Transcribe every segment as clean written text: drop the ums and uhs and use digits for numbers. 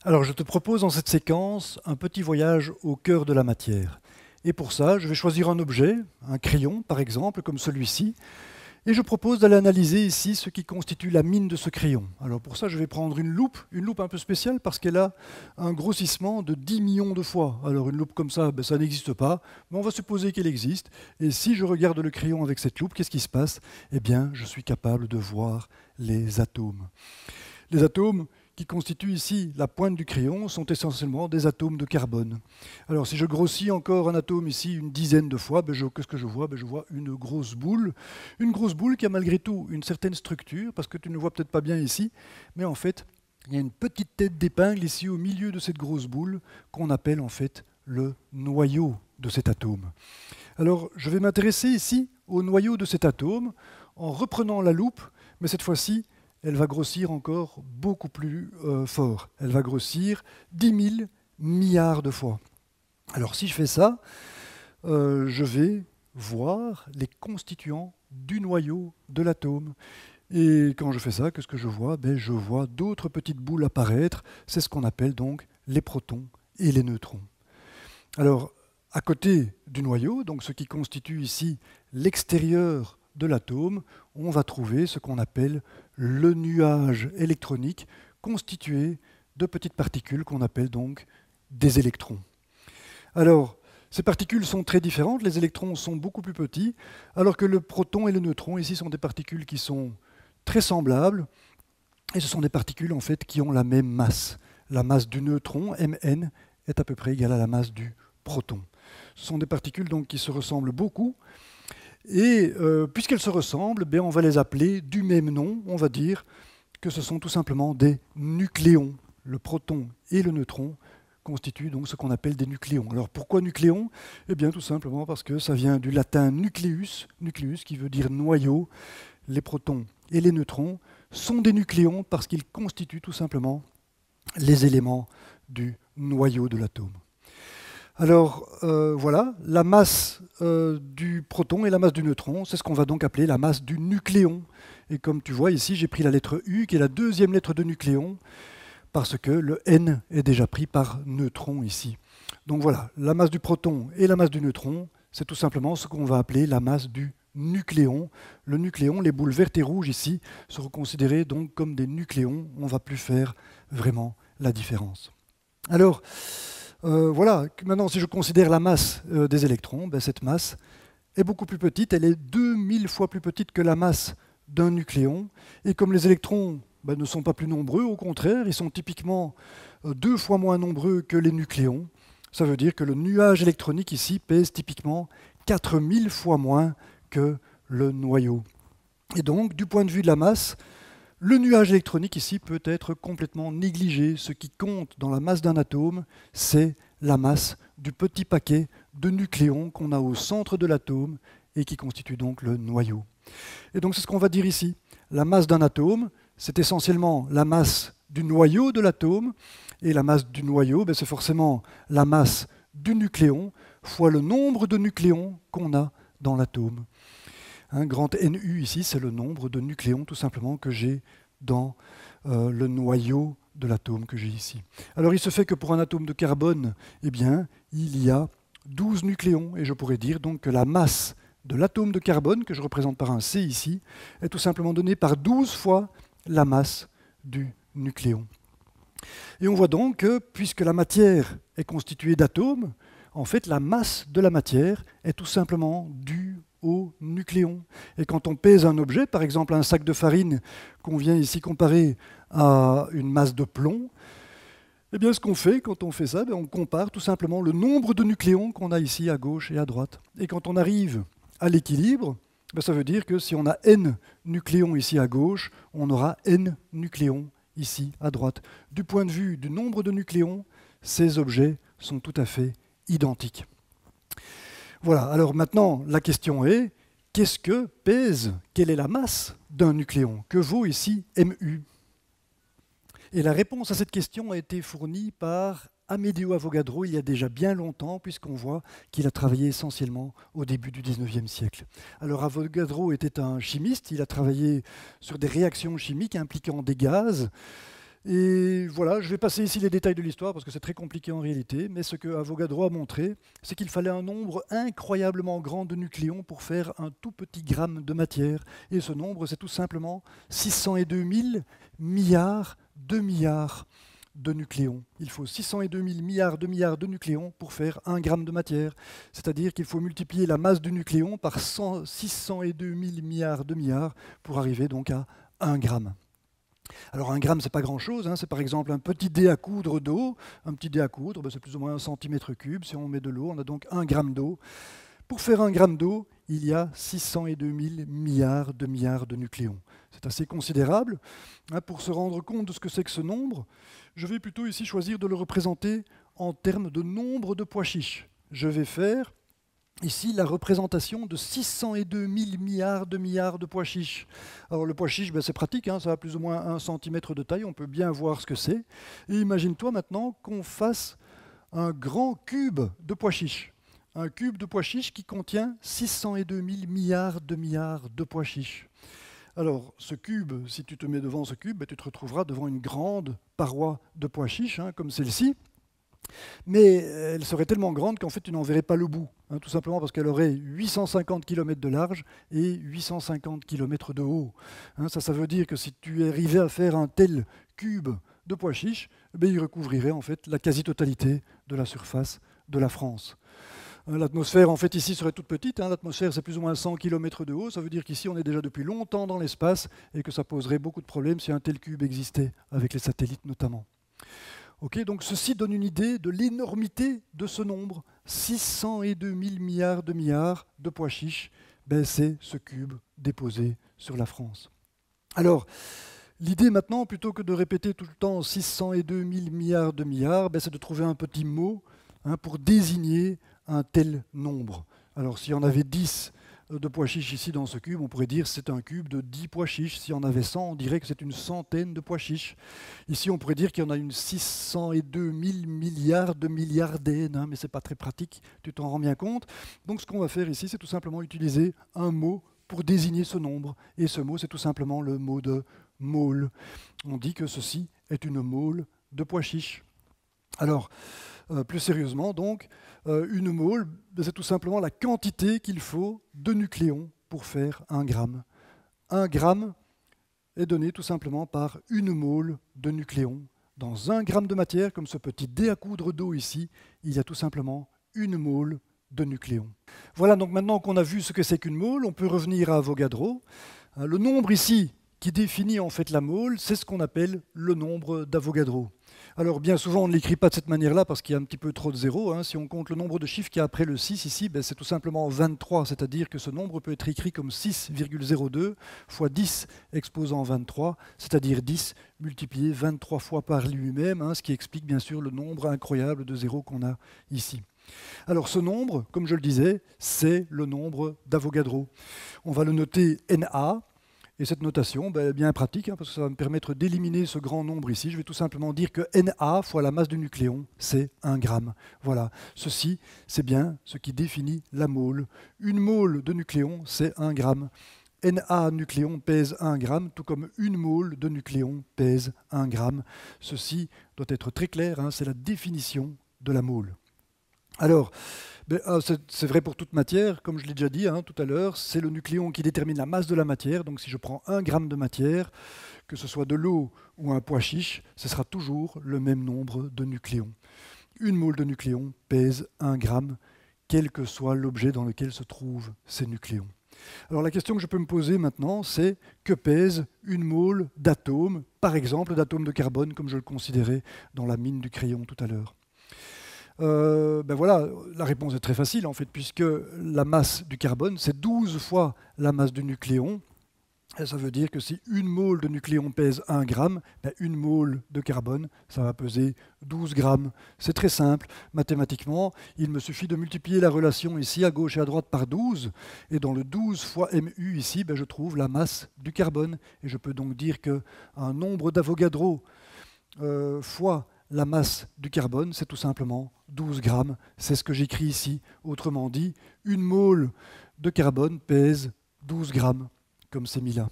Alors, je te propose dans cette séquence un petit voyage au cœur de la matière. Et pour ça, je vais choisir un objet, un crayon par exemple, comme celui-ci, et je propose d'aller analyser ici ce qui constitue la mine de ce crayon. Alors pour ça, je vais prendre une loupe un peu spéciale parce qu'elle a un grossissement de 10 millions de fois. Alors une loupe comme ça, ça n'existe pas, mais on va supposer qu'elle existe. Et si je regarde le crayon avec cette loupe, qu'est-ce qui se passe? Eh bien, je suis capable de voir les atomes. Les atomes qui constituent ici la pointe du crayon sont essentiellement des atomes de carbone. Alors si je grossis encore un atome ici une dizaine de fois, qu'est-ce que je vois? Je vois une grosse boule qui a malgré tout une certaine structure, parce que tu ne vois peut-être pas bien ici, mais en fait, il y a une petite tête d'épingle ici au milieu de cette grosse boule qu'on appelle en fait le noyau de cet atome. Alors je vais m'intéresser ici au noyau de cet atome en reprenant la loupe, mais cette fois-ci, elle va grossir encore beaucoup plus fort. Elle va grossir 10 000 milliards de fois. Alors si je fais ça, je vais voir les constituants du noyau de l'atome. Et quand je fais ça, qu'est-ce que je vois? Je vois d'autres petites boules apparaître. C'est ce qu'on appelle donc les protons et les neutrons. Alors, à côté du noyau, donc ce qui constitue ici l'extérieur de l'atome, on va trouver ce qu'on appelle le nuage électronique constitué de petites particules qu'on appelle donc des électrons. Alors, ces particules sont très différentes, les électrons sont beaucoup plus petits, alors que le proton et le neutron, ici, sont des particules qui sont très semblables, et ce sont des particules en fait qui ont la même masse. La masse du neutron, Mn, est à peu près égale à la masse du proton. Ce sont des particules donc qui se ressemblent beaucoup, et puisqu'elles se ressemblent, on va les appeler du même nom. On va dire que ce sont tout simplement des nucléons. Le proton et le neutron constituent donc ce qu'on appelle des nucléons. Alors pourquoi nucléons? Eh bien tout simplement parce que ça vient du latin nucleus, nucleus qui veut dire noyau. Les protons et les neutrons sont des nucléons parce qu'ils constituent tout simplement les éléments du noyau de l'atome. Alors voilà, la masse du proton et la masse du neutron, c'est ce qu'on va donc appeler la masse du nucléon. Et comme tu vois ici, j'ai pris la lettre U, qui est la deuxième lettre de nucléon, parce que le N est déjà pris par neutron ici. Donc voilà, la masse du proton et la masse du neutron, c'est tout simplement ce qu'on va appeler la masse du nucléon. Le nucléon, les boules vertes et rouges ici, seront considérées donc comme des nucléons. On ne va plus faire vraiment la différence. Alors, voilà, maintenant si je considère la masse des électrons, cette masse est beaucoup plus petite, elle est 2000 fois plus petite que la masse d'un nucléon, et comme les électrons ne sont pas plus nombreux, au contraire, ils sont typiquement 2 fois moins nombreux que les nucléons, ça veut dire que le nuage électronique ici pèse typiquement 4000 fois moins que le noyau. Et donc, du point de vue de la masse, le nuage électronique ici peut être complètement négligé. Ce qui compte dans la masse d'un atome, c'est la masse du petit paquet de nucléons qu'on a au centre de l'atome et qui constitue donc le noyau. Et donc c'est ce qu'on va dire ici. La masse d'un atome, c'est essentiellement la masse du noyau de l'atome, et la masse du noyau, c'est forcément la masse du nucléon fois le nombre de nucléons qu'on a dans l'atome. Un grand NU ici, c'est le nombre de nucléons tout simplement que j'ai dans le noyau de l'atome que j'ai ici. Alors il se fait que pour un atome de carbone, eh bien, il y a 12 nucléons, et je pourrais dire donc que la masse de l'atome de carbone, que je représente par un C ici, est tout simplement donnée par 12 fois la masse du nucléon. Et on voit donc que, puisque la matière est constituée d'atomes, en fait, la masse de la matière est tout simplement due au nucléon. Et quand on pèse un objet, par exemple un sac de farine qu'on vient ici comparer à une masse de plomb, eh bien ce qu'on fait quand on fait ça, on compare tout simplement le nombre de nucléons qu'on a ici à gauche et à droite. Et quand on arrive à l'équilibre, ça veut dire que si on a n nucléons ici à gauche, on aura n nucléons ici à droite. Du point de vue du nombre de nucléons, ces objets sont tout à fait identiques. Voilà, alors maintenant, la question est, qu'est-ce que pèse, quelle est la masse d'un nucléon? Que vaut ici mu? Et la réponse à cette question a été fournie par Amedeo Avogadro il y a déjà bien longtemps, puisqu'on voit qu'il a travaillé essentiellement au début du XIXe siècle. Alors Avogadro était un chimiste, il a travaillé sur des réactions chimiques impliquant des gaz, Et voilà, je vais passer ici les détails de l'histoire parce que c'est très compliqué en réalité, mais ce que Avogadro a montré, c'est qu'il fallait un nombre incroyablement grand de nucléons pour faire un tout petit gramme de matière. Et ce nombre, c'est tout simplement 602 000 milliards de nucléons. Il faut 602 000 milliards de nucléons pour faire un gramme de matière. C'est-à-dire qu'il faut multiplier la masse du nucléon par 602 000 milliards pour arriver donc à 1 gramme. Alors un gramme, ce n'est pas grand-chose, hein. C'est par exemple un petit dé à coudre d'eau. Un petit dé à coudre, c'est plus ou moins 1 centimètre cube. Si on met de l'eau, on a donc 1 gramme d'eau. Pour faire 1 gramme d'eau, il y a 602 000 milliards de nucléons. C'est assez considérable. Pour se rendre compte de ce que c'est que ce nombre, je vais plutôt ici choisir de le représenter en termes de nombre de pois chiches. Je vais faire ici la représentation de 602 000 milliards de pois chiches. Alors le pois chiche, c'est pratique, hein, ça a plus ou moins 1 centimètre de taille, on peut bien voir ce que c'est. Et imagine-toi maintenant qu'on fasse un grand cube de pois chiches. Un cube de pois chiches qui contient 602 000 milliards de pois chiches. Alors ce cube, si tu te mets devant ce cube, tu te retrouveras devant une grande paroi de pois chiches, hein, comme celle-ci. Mais elle serait tellement grande qu'en fait tu n'en verrais pas le bout, hein, tout simplement parce qu'elle aurait 850 km de large et 850 km de haut. Hein, ça veut dire que si tu arrivais à faire un tel cube de pois chiches, il recouvrirait en fait la quasi-totalité de la surface de la France. L'atmosphère, en fait, ici serait toute petite. Hein. L'atmosphère, c'est plus ou moins 100 km de haut. Ça veut dire qu'ici, on est déjà depuis longtemps dans l'espace et que ça poserait beaucoup de problèmes si un tel cube existait, avec les satellites notamment. Okay, donc ceci donne une idée de l'énormité de ce nombre. 602 000 milliards de pois chiches, c'est ce cube déposé sur la France. Alors, l'idée maintenant, plutôt que de répéter tout le temps 602 000 milliards, c'est de trouver un petit mot, hein, pour désigner un tel nombre. Alors, s'il y en avait 10 de pois chiches ici dans ce cube, on pourrait dire que c'est un cube de 10 pois chiches. S'il y en avait 100, on dirait que c'est une centaine de pois chiches. Ici, on pourrait dire qu'il y en a une 602 000 milliards de milliardaines, hein, mais ce n'est pas très pratique, tu t'en rends bien compte. Donc ce qu'on va faire ici, c'est tout simplement utiliser un mot pour désigner ce nombre. Et ce mot, c'est tout simplement le mot de mole. On dit que ceci est une mole de pois chiches. Alors, plus sérieusement, donc, une mole, c'est tout simplement la quantité qu'il faut de nucléons pour faire 1 gramme. 1 gramme est donné tout simplement par une mole de nucléons. Dans 1 gramme de matière, comme ce petit dé à coudre d'eau ici, il y a tout simplement une mole de nucléons. Voilà, donc maintenant qu'on a vu ce que c'est qu'une mole, on peut revenir à Avogadro. Le nombre ici qui définit en fait la mole, c'est ce qu'on appelle le nombre d'Avogadro. Alors bien souvent on ne l'écrit pas de cette manière-là parce qu'il y a un petit peu trop de zéros. Hein. Si on compte le nombre de chiffres qu'il y a après le 6 ici, c'est tout simplement 23, c'est-à-dire que ce nombre peut être écrit comme 6,02 fois 10 exposant 23, c'est-à-dire 10 multiplié 23 fois par lui-même, hein, ce qui explique bien sûr le nombre incroyable de zéros qu'on a ici. Alors ce nombre, comme je le disais, c'est le nombre d'Avogadro. On va le noter Na. Et cette notation est bien pratique, hein, parce que ça va me permettre d'éliminer ce grand nombre ici. Je vais tout simplement dire que Na fois la masse du nucléon, c'est 1 gramme. Voilà, ceci, c'est bien ce qui définit la mole. Une mole de nucléon, c'est 1 gramme. Na nucléon pèse 1 gramme, tout comme une mole de nucléon pèse 1 gramme. Ceci doit être très clair, hein, c'est la définition de la mole. Alors, c'est vrai pour toute matière, comme je l'ai déjà dit tout à l'heure, c'est le nucléon qui détermine la masse de la matière. Donc si je prends 1 gramme de matière, que ce soit de l'eau ou un pois chiche, ce sera toujours le même nombre de nucléons. Une mole de nucléon pèse 1 gramme, quel que soit l'objet dans lequel se trouvent ces nucléons. Alors la question que je peux me poser maintenant, c'est que pèse une mole d'atomes, par exemple d'atomes de carbone, comme je le considérais dans la mine du crayon tout à l'heure. Voilà, la réponse est très facile en fait, puisque la masse du carbone, c'est 12 fois la masse du nucléon. Et ça veut dire que si une mole de nucléon pèse 1 gramme, une mole de carbone, ça va peser 12 grammes. C'est très simple. Mathématiquement, il me suffit de multiplier la relation ici à gauche et à droite par 12. Et dans le 12 fois mu ici, je trouve la masse du carbone. Et je peux donc dire qu'un nombre d'Avogadro fois la masse du carbone, c'est tout simplement 12 grammes. C'est ce que j'écris ici. Autrement dit, une mole de carbone pèse 12 grammes, comme c'est mis là.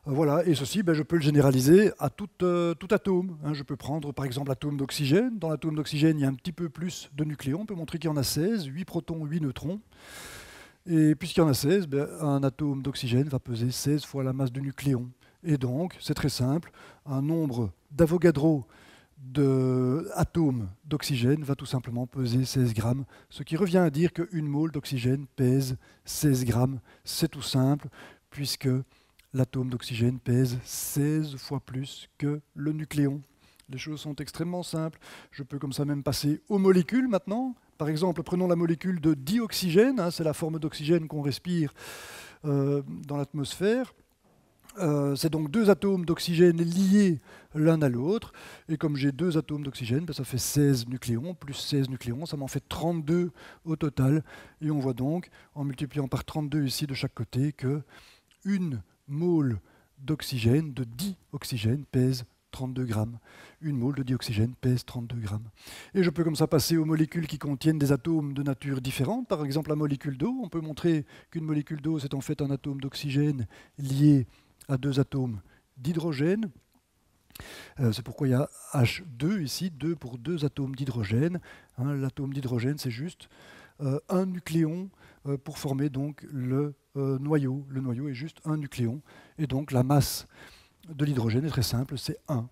Voilà, et ceci, je peux le généraliser à tout atome. Hein. Je peux prendre par exemple l'atome d'oxygène. Dans l'atome d'oxygène, il y a un petit peu plus de nucléons. On peut montrer qu'il y en a 16, 8 protons, 8 neutrons. Et puisqu'il y en a 16, un atome d'oxygène va peser 16 fois la masse du nucléon. Et donc, c'est très simple, un nombre d'Avogadro d'atomes d'oxygène va tout simplement peser 16 grammes, ce qui revient à dire qu'une mole d'oxygène pèse 16 grammes. C'est tout simple, puisque l'atome d'oxygène pèse 16 fois plus que le nucléon. Les choses sont extrêmement simples. Je peux comme ça même passer aux molécules maintenant. Par exemple, prenons la molécule de dioxygène, hein, c'est la forme d'oxygène qu'on respire dans l'atmosphère. C'est donc deux atomes d'oxygène liés l'un à l'autre. Et comme j'ai deux atomes d'oxygène, ça fait 16 nucléons, plus 16 nucléons, ça m'en fait 32 au total. Et on voit donc, en multipliant par 32 ici de chaque côté, que une mole d'oxygène, de dioxygène, pèse 32 grammes. Une mole de dioxygène pèse 32 grammes. Et je peux comme ça passer aux molécules qui contiennent des atomes de nature différente. Par exemple, la molécule d'eau. On peut montrer qu'une molécule d'eau, c'est en fait un atome d'oxygène lié à deux atomes d'hydrogène. C'est pourquoi il y a H2 ici, 2 pour deux atomes d'hydrogène. Hein, l'atome d'hydrogène, c'est juste un nucléon pour former donc le noyau. Le noyau est juste un nucléon. Et donc la masse de l'hydrogène est très simple, c'est 1.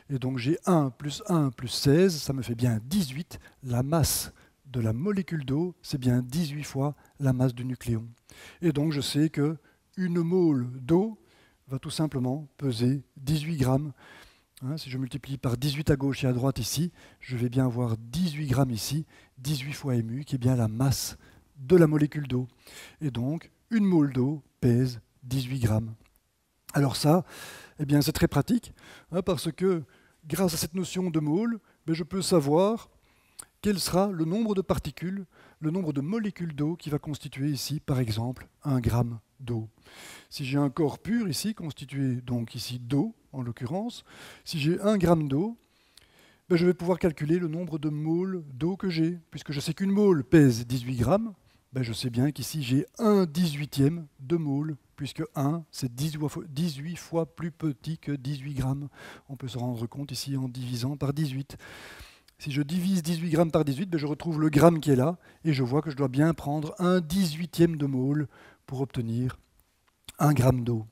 Et donc j'ai 1 plus 16, ça me fait bien 18. La masse de la molécule d'eau, c'est bien 18 fois la masse du nucléon. Et donc je sais que une mole d'eau va tout simplement peser 18 grammes. Hein, si je multiplie par 18 à gauche et à droite ici, je vais bien avoir 18 grammes ici, 18 fois mu, qui est bien la masse de la molécule d'eau. Et donc, une mole d'eau pèse 18 grammes. Alors ça, eh bien, c'est très pratique, hein, parce que grâce à cette notion de mole, je peux savoir quel sera le nombre de particules, le nombre de molécules d'eau qui va constituer ici, par exemple, 1 gramme d'eau. Si j'ai un corps pur ici, constitué donc ici d'eau, en l'occurrence, si j'ai 1 gramme d'eau, je vais pouvoir calculer le nombre de moles d'eau que j'ai. Puisque je sais qu'une mole pèse 18 grammes, je sais bien qu'ici j'ai 1/18 de mole, puisque 1, c'est 18 fois plus petit que 18 grammes. On peut se rendre compte ici en divisant par 18. Si je divise 18 grammes par 18, je retrouve le gramme qui est là, et je vois que je dois bien prendre 1/18 de mole pour obtenir 1 gramme d'eau.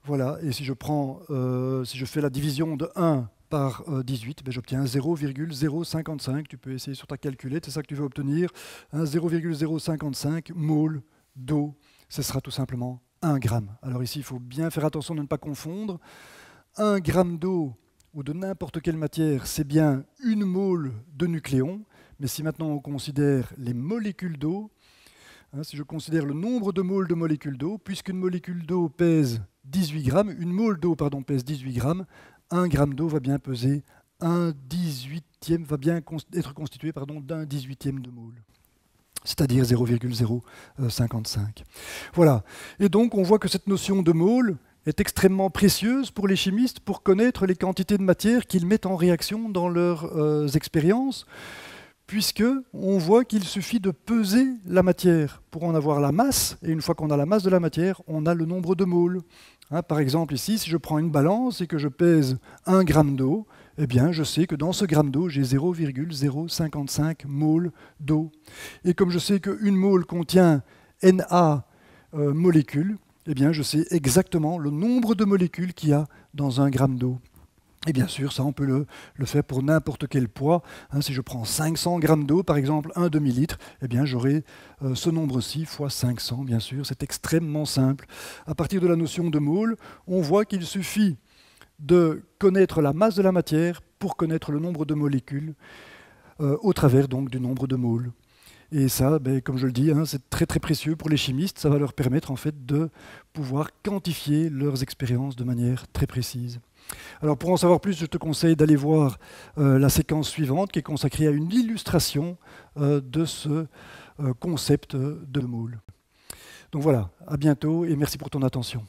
Voilà, et si je fais la division de 1 par 18, j'obtiens 0,055. Tu peux essayer sur ta calculette, c'est ça que tu veux obtenir. 0,055 mol d'eau. Ce sera tout simplement 1 gramme. Alors ici, il faut bien faire attention de ne pas confondre. 1 gramme d'eau ou de n'importe quelle matière, c'est bien une mole de nucléon. Mais si maintenant on considère les molécules d'eau, si je considère le nombre de moles de molécules d'eau, puisqu'une molécule d'eau pèse 18 grammes, une mole d'eau pèse 18 grammes, 1 gramme d'eau va bien peser 1/18, va bien être constitué d'1/18 de mole, c'est-à-dire 0,055. Voilà. Et donc on voit que cette notion de mole est extrêmement précieuse pour les chimistes pour connaître les quantités de matière qu'ils mettent en réaction dans leurs expériences, puisqu'on voit qu'il suffit de peser la matière pour en avoir la masse, et une fois qu'on a la masse de la matière, on a le nombre de moles. Hein, par exemple ici, si je prends une balance et que je pèse 1 gramme d'eau, eh bien je sais que dans ce gramme d'eau, j'ai 0,055 moles d'eau. Et comme je sais qu'une mole contient Na molécules, eh bien je sais exactement le nombre de molécules qu'il y a dans 1 gramme d'eau. Et bien sûr, ça on peut le faire pour n'importe quel poids. Hein, si je prends 500 grammes d'eau, par exemple, un demi-litre, eh bien j'aurai ce nombre-ci fois 500, bien sûr. C'est extrêmement simple. À partir de la notion de mole, on voit qu'il suffit de connaître la masse de la matière pour connaître le nombre de molécules au travers donc du nombre de moles. Et ça, comme je le dis, c'est très très précieux pour les chimistes. Ça va leur permettre en fait de pouvoir quantifier leurs expériences de manière très précise. Alors pour en savoir plus, je te conseille d'aller voir la séquence suivante qui est consacrée à une illustration de ce concept de mole. Donc voilà, à bientôt et merci pour ton attention.